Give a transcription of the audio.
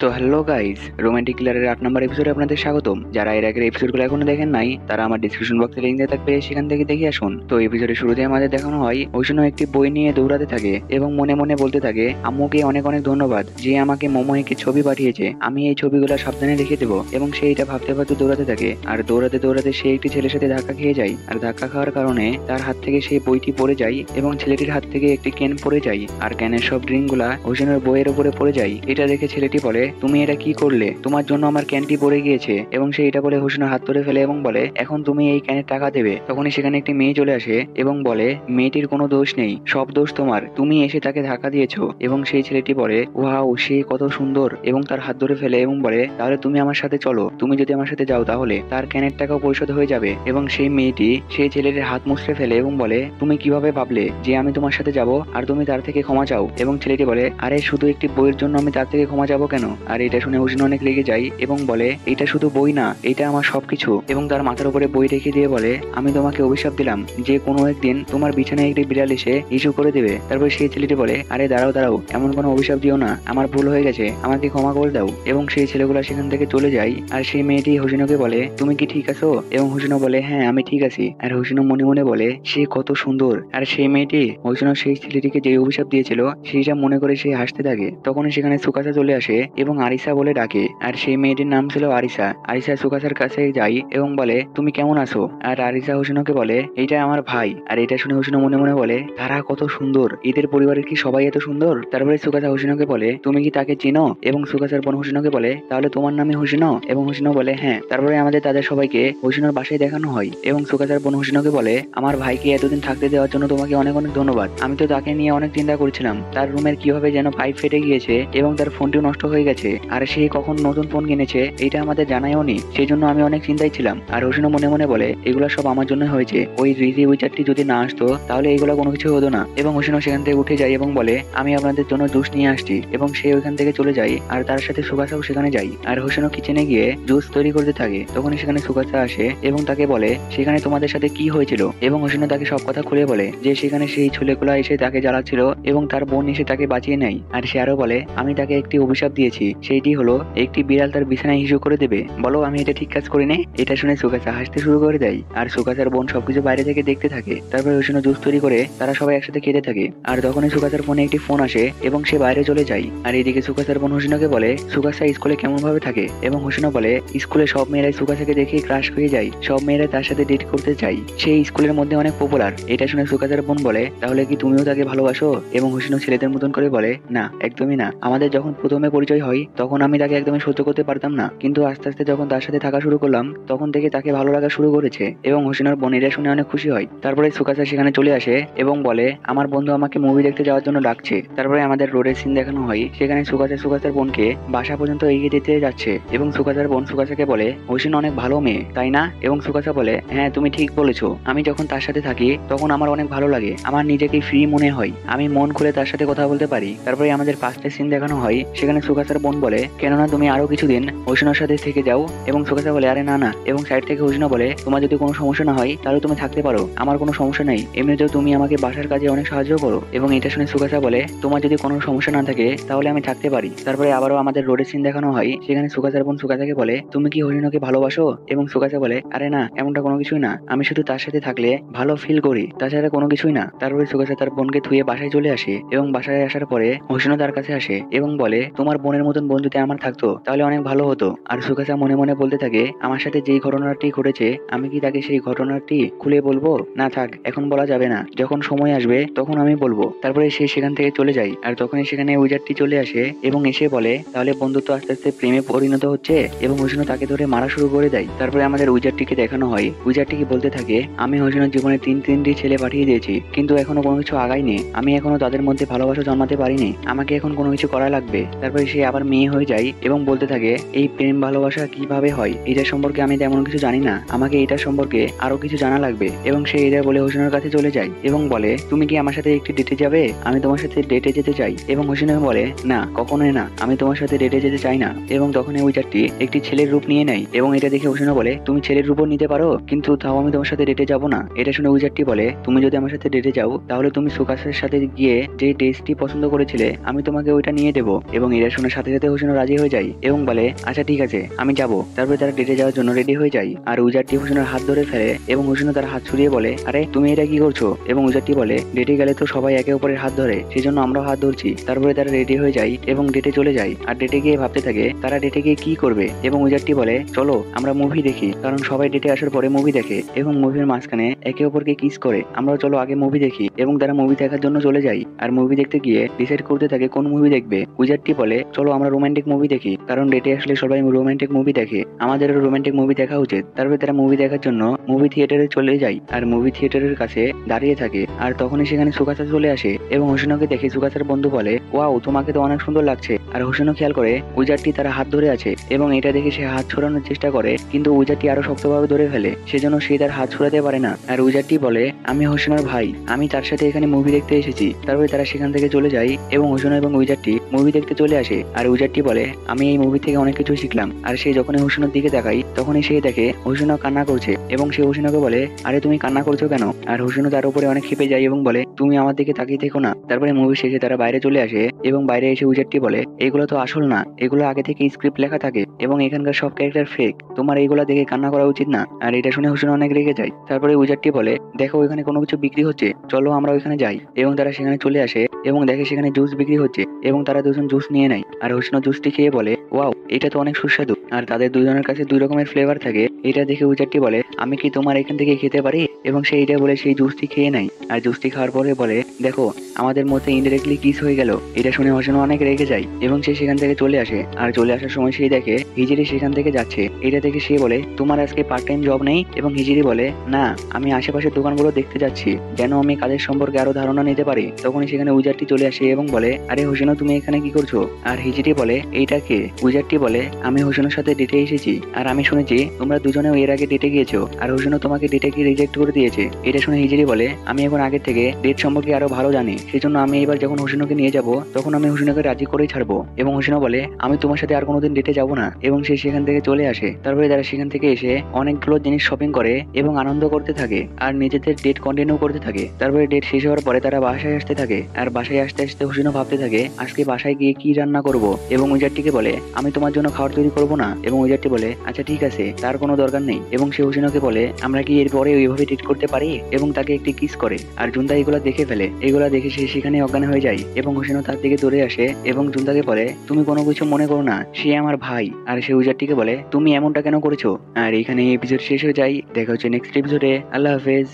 তো hello guys, romantic কিলারের 8 নম্বর এপিসোডে আপনাদের স্বাগতম। যারা এর আগের এপিসোডগুলো এখনো দেখেন নাই তারা আমার ডিসক্রিপশন বক্সে লিংক দেওয়া থাকবে, সেখান থেকে দেখে আসুন। তো এপিসোডের শুরুতে আমাদের দেখানো হয় ওইসন্য একটি বই নিয়ে দৌড়াতে থাকে এবং মনে মনে বলতে থাকে, আম্মুকে অনেক অনেক ধন্যবাদ যে আমাকে মোমোকে ছবি পাঠিয়েছে, আমি এই ছবিগুলো সাবধানে রেখে দেবো। এবং সে এটা ভাবতে ভাবতে দৌড়াতে থাকে, আর দৌড়াতে দৌড়াতে সে একটি ছেলের সাথে ধাক্কা খেয়ে যায়। আর ধাক্কা খাওয়ার কারণে তার হাত থেকে সেই বইটি পড়ে যায় এবং ছেলেটির হাত থেকে একটি ক্যান পড়ে যায়, আর ক্যানের সব ড্রিঙ্ক গুলা ওইসনের বইয়ের উপরে পড়ে যায়। এটা দেখে ছেলেটি বলে, তুমি এটা কি করলে? তোমার জন্য আমার ক্যানটি পড়ে গিয়েছে। এবং সে এটা বলে হোসেনের হাত ধরে ফেলে এবং বলে, এখন তুমি এই ক্যানের টাকা দেবে। তখনই সেখানে একটি মেয়ে চলে আসে এবং বলে, মেয়েটির কোনো দোষ নেই, সব দোষ তোমার, তুমি এসে তাকে ধাক্কা দিয়েছো। এবং সেই ছেলেটি বলে, ওয়াও সে কত সুন্দর, এবং তার হাত ধরে ফেলে এবং বলে, তাহলে তুমি আমার সাথে চলো, তুমি যদি আমার সাথে যাও তাহলে তার ক্যানের টাকাও পরিশোধ হয়ে যাবে। এবং সেই মেয়েটি সেই ছেলের হাত মুছড়ে ফেলে এবং বলে, তুমি কিভাবে ভাবলে যে আমি তোমার সাথে যাব আর তুমি তার থেকে ক্ষমা চাও? এবং ছেলেটি বলে, আরে শুধু একটি বইয়ের জন্য আমি তার থেকে ক্ষমা চাবো কেন? আর এটা শুনে হোসেন অনেক রেগে যায় এবং বলে, এটা শুধু বই না, এটা আমার সবকিছু। এবং তার মাথার উপরে বই রেখে দিয়ে বলে, আমি তোমাকে অভিশাপ দিলাম যে কোনো একদিন তোমার বিছানায় একটি বিড়াল এসে ইস্যু করে দেবে। তারপর সেই ছেলেটি বলে, আরে দাঁড়াও দাঁড়াও, এমন কোনো অভিশাপ দিও না, আমার ভুল হয়ে গেছে, আমাকে ক্ষমা করে দাও। এবং সেই ছেলেগুলো সেখান থেকে চলে যায়। আর সেই মেয়েটি হোসেনকে বলে, তুমি কি ঠিক আছো? এবং হোসেনও বলে, হ্যাঁ আমি ঠিক আছি। আর হোসেনও মনে মনে বলে, সে কত সুন্দর। আর সেই মেয়েটি হোসেনও সেই ছেলেটিকে যে অভিশাপ দিয়েছিল সেইটা মনে করে সে হাসতে থাকে। তখন সেখানে সুকাসা চলে আসে এবং আরিসা বলে ডাকে। আর সেই মেয়েটির নাম ছিল আরিসা। আরিসা সুকাসার কাছে যায় এবং বলে, তুমি কেমন আছো? আর আরিসা হোসেনকে বলে, এইটা আমার ভাই। আর এটা শুনে হোসেন মনে মনে বলে, তারা কত সুন্দর, এদের পরিবারের কি সবাই এত সুন্দর? তারপরে সুকাসা হোসেনকে বলে, তুমি কি তাকে চিনো? এবং সুকাসার বোন হোসেনকে বলে, তাহলে তোমার নামই হোসেন? এবং হোসেনও বলে, হ্যাঁ। তারপরে আমাদের তাদের সবাইকে হোসেনের বাসায় দেখানো হয় এবং সুকাসার বোন হোসেনকে বলে, আমার ভাইকে এতদিন থাকতে দেওয়ার জন্য তোমাকে অনেক অনেক ধন্যবাদ। আমি তো তাকে নিয়ে অনেক চিন্তা করছিলাম, তার রুমের কিভাবে যেন পাইপ ফেটে গিয়েছে এবং তার ফোনটিও নষ্ট হয়ে গেছে, আর সে কখন নতুন ফোন কিনেছে এটা আমাদের জানাইও নি, সেই জন্য আমি অনেক চিন্তায় ছিলাম। আর হোসেনও মনে মনে বলে, এগুলো সব আমার জন্য হয়েছে, ওই রিজি উইচারটি যদি না আসতো তাহলে এগুলো কোনো কিছু হতো না। এবং হোসেনও সেখান থেকে উঠে যায় এবং বলে, আমি আপনাদের জন্য জুস নিয়ে আসছি। এবং সে ওইখান থেকে চলে যায় আর তার সাথে সুকাসাও সেখানে যায়। আর হোসেনও কিচেনে গিয়ে জুস তৈরি করতে থাকে। তখনই সেখানে সুকাসা আসে এবং তাকে বলে, সেখানে তোমাদের সাথে কি হয়েছিল? এবং হোসেনও তাকে সব কথা খুলে বলে যে সেখানে সেই ছেলেগুলা এসে তাকে জ্বালাচ্ছিল এবং তার বোন এসে তাকে বাঁচিয়ে নেয়। আর সে আরো বলে, আমি তাকে একটি অভিশাপ দিয়েছি, সেইটি হলো একটি বিড়াল তার বিছানায় হিসু করে দেবে। বলো আমি এটা ঠিক কাজ করিনি? এটা শুনে সুকাসা হাসতে শুরু করে দেয়। আর সুকাসার বোন সবকিছু বাইরে থেকে দেখতে থাকে। তারপরে হোসেনও জুস তৈরি করে তারা সবাই একসাথে খেতে থাকে। আর তখনই সুকাসার ফোনে একটি ফোন আসে এবং সে বাইরে চলে যায়। আর এদিকে সুকাসার বোন হোসেনকে বলে, সুকাসা স্কুলে কেমন ভাবে থাকে? এবং হোসেনও বলে, স্কুলে সব মেয়েরাই সুকাসাকে দেখে ক্রাশ হয়ে যায়, সব মেয়েরা তার সাথে ডেট করতে চায়, সেই স্কুলের মধ্যে অনেক পপুলার। এটা শুনে সুকাসার বোন বলে, তাহলে কি তুমিও তাকে ভালোবাসো? এবং হোসেনও ছেলেদের মতন করে বলে, না একদমই না, আমাদের যখন প্রথমে পরিচয় হয় তখন আমি তাকে একদমই সহ্য করতে পারতাম না, কিন্তু আস্তে আস্তে যখন তার সাথে থাকা শুরু করলাম তখন থেকে তাকে ভালো লাগা শুরু করেছে। এবং হোসেনের বোন এটা শুনে অনেক খুশি হয়। তারপরে সুকাসা সেখানে চলে আসে এবং বলে, আমার বন্ধু আমাকে মুভি দেখতে যাওয়ার জন্য ডাকছে। তারপরে আমাদের রোডের সিন দেখানো হয়, সেখানে সুকাসা সুকাসার বোনকে বাসা পর্যন্ত এগিয়ে দিতে যাচ্ছে এবং সুকাসার বোন সুকাসাকে বলে, হোসেন অনেক ভালো মেয়ে তাই না? এবং সুকাসা বলে, হ্যাঁ তুমি ঠিক বলেছো, আমি যখন তার সাথে থাকি তখন আমার অনেক ভালো লাগে, আমার নিজেকে ফ্রি মনে হয়, আমি মন খুলে তার সাথে কথা বলতে পারি। তারপরে আমাদের ফার্স্টের সিন দেখানো হয়, সেখানে সুকাসার বোন বলে, কেননা তুমি আরো কিছুদিন হোসেনের সাথে থেকে যাও। এবং সুকাসা বলে, আরে না না। এবং সাইড থেকে হোসেনও বলে, তোমার যদি কোনো সমস্যা না হয় তাহলে তুমি থাকতে পারো, আমার কোনো সমস্যা নেই, এমনিতেও তুমি আমাকে বাসার কাজে অনেক সাহায্য করো। এবং এটা শুনে সুকাসা বলে, তোমার যদি কোনো সমস্যা না থাকে তাহলে আমি থাকতে পারি। তারপরে আবারও আমাদের রোডের সিন দেখানো হয়, সেখানে সুকাসার বোন সুকাসাকে বলে, তুমি কি হোসেনকে ভালোবাসো? এবং সুকাসা বলে, আরে না, এমনটা কোনো কিছুই না, আমি শুধু তার সাথে থাকলে ভালো ফিল করি, তাছাড়া কোনো কিছুই না। তারপরে সুকাসা তার বোনকে থুয়ে বাসায় চলে আসে এবং বাসায় আসার পরে হোসেনও তার কাছে আসে এবং বলে, তোমার বোনের মতন বোন যদি আমার থাকতো তাহলে অনেক ভালো হতো। আর সুকাসা মনে মনে বলতে থাকে, আমার সাথে যেই ঘটনাটি ঘটেছে আমি কি তাকে সেই ঘটনাটি খুলে বলবো? না থাক, এখন বলা যাবে না, যখন সময় আসবে তখন আমি বলবো। তারপরে সে সেখান থেকে চলে যায়। আর তখনই সেখানে উইজারটি চলে আসে এবং এসে বলে, তাহলে বন্ধুত্ব আস্তে আস্তে প্রেমে পরিণত হচ্ছে। এবং হোসেনও তাকে ধরে মারা শুরু করে দেয়। তারপরে আমাদের উইজারটিকে দেখানো হয়, উইজারটিকে বলতে থাকে, আমি হোসেনের জীবনে তিনটি ছেলে পাঠিয়ে দিয়েছি, কিন্তু এখনো কোনো কিছু আগায়নি, আমি এখনো তাদের মধ্যে ভালোবাসা জন্মাতে পারিনি, আমাকে এখন কোনো কিছু করা লাগবে। তারপরে সে আবার মেয়ে হয়ে যায় এবং বলতে থাকে, এই প্রেম ভালোবাসা কিভাবে হয় এটা সম্পর্কে আমি তেমন কিছু জানি না, আমাকে এটা সম্পর্কে আরো কিছু জানা লাগবে। এবং সে এটা বলে হোসেনের কাছে চলে যায় এবং বলে, তুমি কি আমার সাথে একটি ডেটে যাবে? আমি তোমার সাথে ডেটে যেতে চাই। এবং হোসেন বলে, না কখনোই না, আমি তোমার সাথে ডেটে যেতে চাই না। এবং তখন এই উইজারটি একটি ছেলের রূপ নিয়ে নেয় এবং এটা দেখে হোসেন বলে, তুমি ছেলের রূপও নিতে পারো, কিন্তু তাও আমি তোমার সাথে ডেটে যাব না। এটা শুনে উইজারটি বলে, তুমি যদি আমার সাথে ডেটে যাও তাহলে তুমি সুকাসের সাথে গিয়ে যে ড্রেসটি পছন্দ করেছিলে আমি তোমাকে ওইটা নিয়ে দেবো। এবং এটা শুনে সাথে সাথে হোসেনও রাজি হয়ে যায় এবং বলে আচ্ছা ঠিক আছে আমি যাব। তারপরে তারা ডেটে যাওয়ার জন্য রেডি হয়ে যায় আর উজারটি হোসেনের হাত ধরে ফেলে এবং হোসেনও তার হাত ছুড়িয়ে বলে আরে তুমি এটা কি করছো। এবং উজারটি বলে ডেটে গেলে তো সবাই একে অপরের হাত ধরে, সেজন্য আমরাও হাত ধরছি। তারপরে তারা রেডি হয়ে যায় এবং ডেটে চলে যায় আর ডেটে গিয়ে ভাবতে থাকে তারা ডেটে গিয়ে কি করবে। এবং উজারটি বলে চলো আমরা মুভি দেখি, কারণ সবাই ডেটে আসার পরে মুভি দেখে এবং মুভির মাঝখানে একে অপরকে কিস করে, আমরাও চলো আগে মুভি দেখি। এবং তারা মুভি দেখার জন্য চলে যায় আর মুভি দেখতে গিয়ে ডিসাইড করতে থাকে কোন মুভি দেখবে। উজারটি বলে চলো আমরা রোমান্টিক মুভি দেখি, কারণ ডেটে আসলে সবাই রোমান্টিক মুভি দেখে, আমাদেরও রোমান্টিক মুভি দেখা উচিত। তারপরে তারা মুভি দেখার জন্য মুভি থিয়েটারে চলে যায় আর মুভি থিয়েটারের কাছে দাঁড়িয়ে থাকে। আর তখনই সেখানে সুকাসা চলে আসে এবং হোসেনকে দেখে সুকাসার বন্ধু বলে ওয়াও তোমাকে তো অনেক সুন্দর লাগছে। আর হোসেনও খেয়াল করে উজারটি তার হাত ধরে আছে এবং এটা দেখে সে হাত ছড়ানোর চেষ্টা করে, কিন্তু উজারটি আরো শক্তভাবে ধরে ফেলে, সেজন্য সে তার হাত ছড়াতে পারে না। আর উজারটি বলে আমি হোসেনের ভাই, আমি তার সাথে এখানে মুভি দেখতে এসেছি। তারপরে তারা সেখান থেকে চলে যায় এবং হোসেন এবং উজারটি মুভি দেখতে চলে আসে। আর উজারটি বলে আমি এই মুভি থেকে অনেক কিছু শিখলাম। আর সে যখনই হোসেনের দিকে তাকাই তখনই সে দেখে হোসেনও কান্না করছে এবং সে হোসেনকে বলে আরে তুমি কান্না করছো কেন। আর হোসেনও তার উপরে অনেক ক্ষেপে যায় এবং বলে তুমি আমার দিকে তাকিয়ে থেকো না। তারপরে মুভি শেষে তারা বাইরে চলে আসে এবং বাইরে এসে উজারটি বলে এগুলো তো আসল না, এগুলো আগে থেকে স্ক্রিপ্ট লেখা থাকে এবং এখানকার সব ক্যারেক্টার ফেক, তোমার এইগুলা দেখে কান্না করা উচিত না। আর এটা শুনে হোসেন অনেক রেগে যায়। তারপরে উজারটি বলে দেখো ওইখানে কোনো কিছু বিক্রি হচ্ছে, চলো আমরা ওইখানে যাই। এবং তারা সেখানে চলে আসে এবং দেখে সেখানে জুস বিক্রি হচ্ছে এবং তারা দুজন জুস নিয়ে নেয়। আর হোসেন জুসটি খেয়ে বলে ওয়াও এটা তো অনেক সুস্বাদু। আর তাদের দুজনের কাছে দুই রকমের ফ্লেভার থাকে। এটা দেখে উজারটি বলে আমি কি তোমার এখান থেকে খেতে পারি, এবং সে এটা বলে সেই জুসটি খেয়ে নেয়। আর জুসটি খাওয়ার পরে বলে দেখো আমাদের মধ্যে ইনডিরেক্টলি কিস হয়ে গেল। এটা শুনে হোসেন অনেক রেগে যায় এবং সে সেখান থেকে চলে আসে। আর চলে আসার সময় সে দেখে হিজিরি সেখান থেকে যাচ্ছে। এটা দেখে সে বলে তোমার আজকে পার্ট টাইম জব নেই। এবং হিজিরি বলে না, আমি আশেপাশের দোকানগুলো দেখতে যাচ্ছি যেন আমি কাজের সম্পর্কে আরো ধারণা নিতে পারি। তখনই সেখানে উজারটি চলে আসে এবং বলে আরে হোসেনও তুমি এখানে কি করছো। আর হিজিরি বলে এইটা কে। উজারটি বলে আমি হোসেনের সাথে ডেটে এসেছি, আর আমি শুনেছি তোমরা দুজনেও এর আগে ডেটে গিয়েছো, আর হোসেনও তোমাকে ডেটে গিয়ে রিজেক্ট করে দিয়েছে। এটা শুনে হিজিরি বলে আমি এখন আগে থেকে ডেট সম্পর্কে আরো ভালো জানি, সেজন্য আমি এবার যখন হোসেনকে নিয়ে যাব তখন আমি হোসেনকে রাজি করেই ছাড়বো। এবং হোসেনও বলে আমি তোমার সাথে আর কোনোদিন ডেটে যাব না। এবং সে সেখান থেকে চলে আসে। তারপরে তারা সেখান থেকে এসে অনেকগুলো জিনিস শপিং করে এবং আনন্দ করতে থাকে আর নিজেদের ডেট কন্টিনিউ করতে থাকে। তারপরে ডেট শেষ হওয়ার পরে তারা বাসায় আসতে থাকে। আর বাসায় আসতে আসতে হোসেনও ভাবতে থাকে আজকে বাসায় গিয়ে কি রান্না করব। এবং উজারটিকে বলে আমি তোমার জন্য খাবার তৈরি করবো না। এবং উজারটি বলে আচ্ছা ঠিক আছে, তার কোনো দরকার নেই। এবং সে হোসেনকে বলে আমরা কি এরপরে ওইভাবে ট্রিট করতে পারি, এবং তাকে একটি কিস করে। আর জুনতা এগুলা দেখে ফেলে, এগুলা দেখে সে সেখানে অজ্ঞান হয়ে যায় এবং হোসেনও তার দিকে দৌড়ে আসে এবং জুনতাকে বলে তুমি কোনো কিছু মনে করো না, সে আমার ভাই। আর সে উজারটিকে বলে তুমি এমনটা কেন করেছো। আর এখানে এপিসোড শেষ হয়ে যায়। দেখা হচ্ছে নেক্সট এপিসোডে। আল্লাহ হাফেজ।